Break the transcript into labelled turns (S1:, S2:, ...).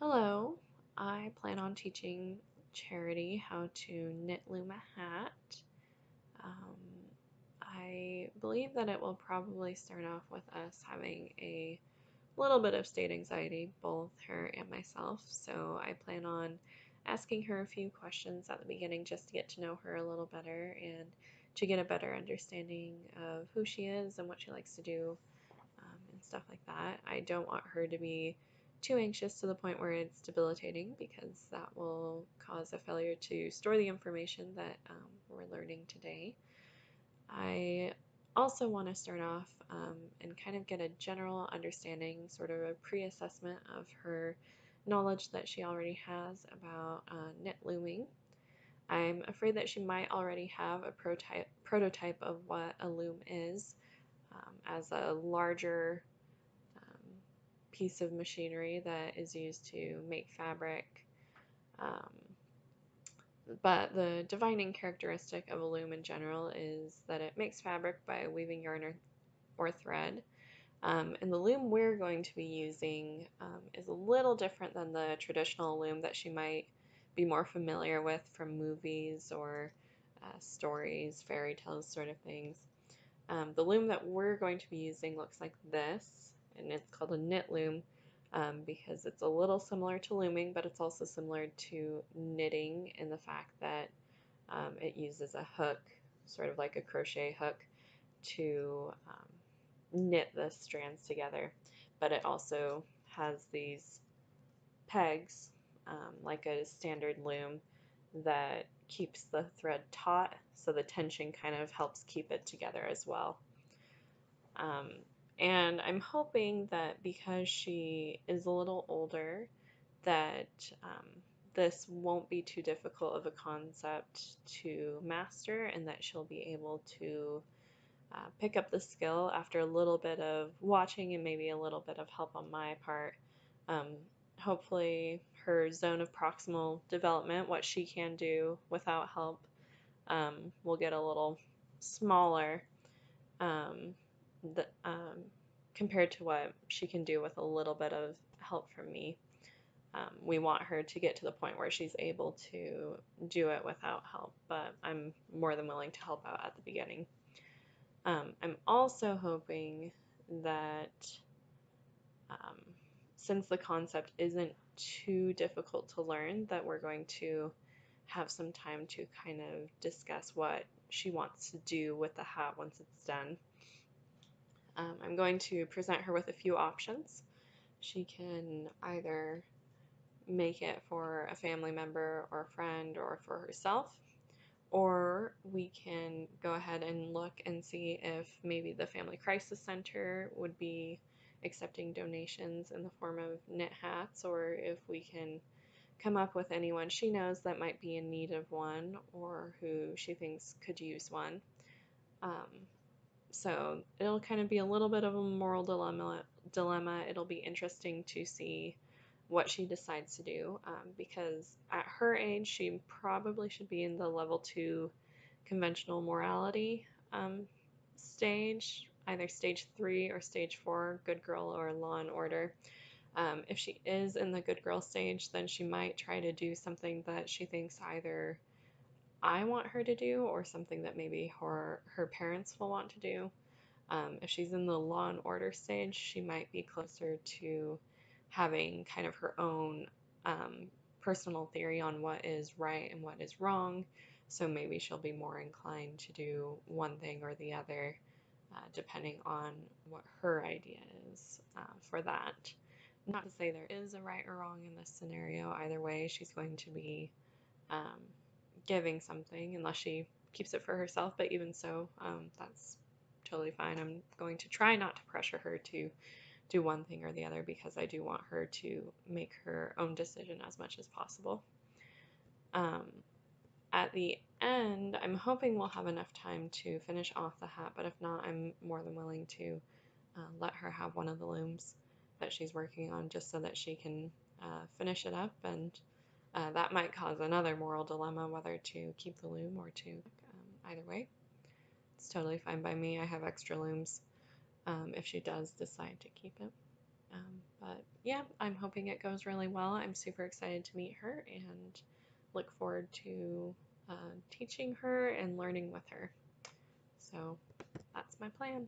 S1: Hello, I plan on teaching Charity how to knit loom a hat. Um, I believe that it will probably start off with us having a little bit of state anxiety, both her and myself. So I plan on asking her a few questions at the beginning just to get to know her a little better and to get a better understanding of who she is and what she likes to do and stuff like that. I don't want her to be too anxious to the point where it's debilitating because that will cause a failure to store the information that we're learning today. I also want to start off and kind of get a general understanding, sort of a pre assessment of her knowledge that she already has about knit looming. I'm afraid that she might already have a prototype of what a loom is as a larger um, piece of machinery that is used to make fabric. Um, but the defining characteristic of a loom in general is that it makes fabric by weaving yarn or thread. And the loom we're going to be using is a little different than the traditional loom that she might be more familiar with from movies or stories, fairy tales, sort of things. The loom that we're going to be using looks like this, and it's called a knit loom because it's a little similar to looming, but it's also similar to knitting in the fact that it uses a hook, sort of like a crochet hook, to knit the strands together. But it also has these pegs, like a standard loom, that keeps the thread taut, so the tension kind of helps keep it together as well. Um, and I'm hoping that because she is a little older, that this won't be too difficult of a concept to master and that she'll be able to pick up the skill after a little bit of watching and maybe a little bit of help on my part. Um, Hopefully, her zone of proximal development, what she can do without help, will get a little smaller um, the, compared to what she can do with a little bit of help from me. We want her to get to the point where she's able to do it without help, but I'm more than willing to help out at the beginning. I'm also hoping that um, since the concept isn't too difficult to learn, that we're going to have some time to kind of discuss what she wants to do with the hat once it's done. I'm going to present her with a few options. She can either make it for a family member or a friend or for herself, or we can go ahead and look and see if maybe the Family Crisis Center would be accepting donations in the form of knit hats, or if we can come up with anyone she knows that might be in need of one or who she thinks could use one. Um, so it'll kind of be a little bit of a moral dilemma. It'll be interesting to see what she decides to do because at her age, she probably should be in the level 2 conventional morality stage, either stage 3 or stage 4, good girl or law and order. If she is in the good girl stage, then she might try to do something that she thinks either I want her to do or something that maybe her parents will want to do. If she's in the law and order stage, she might be closer to having kind of her own um, personal theory on what is right and what is wrong. So maybe she'll be more inclined to do one thing or the other, depending on what her idea is for that. Not to say there is a right or wrong in this scenario. Either way, she's going to be um, giving something unless she keeps it for herself. But even so, that's totally fine. I'm going to try not to pressure her to do one thing or the other because I do want her to make her own decision as much as possible. Um, at the end, I'm hoping we'll have enough time to finish off the hat, but if not, I'm more than willing to let her have one of the looms that she's working on just so that she can finish it up, and that might cause another moral dilemma whether to keep the loom or to either way. It's totally fine by me. I have extra looms if she does decide to keep it. But yeah, I'm hoping it goes really well. I'm super excited to meet her and look forward to teaching her and learning with her. So that's my plan.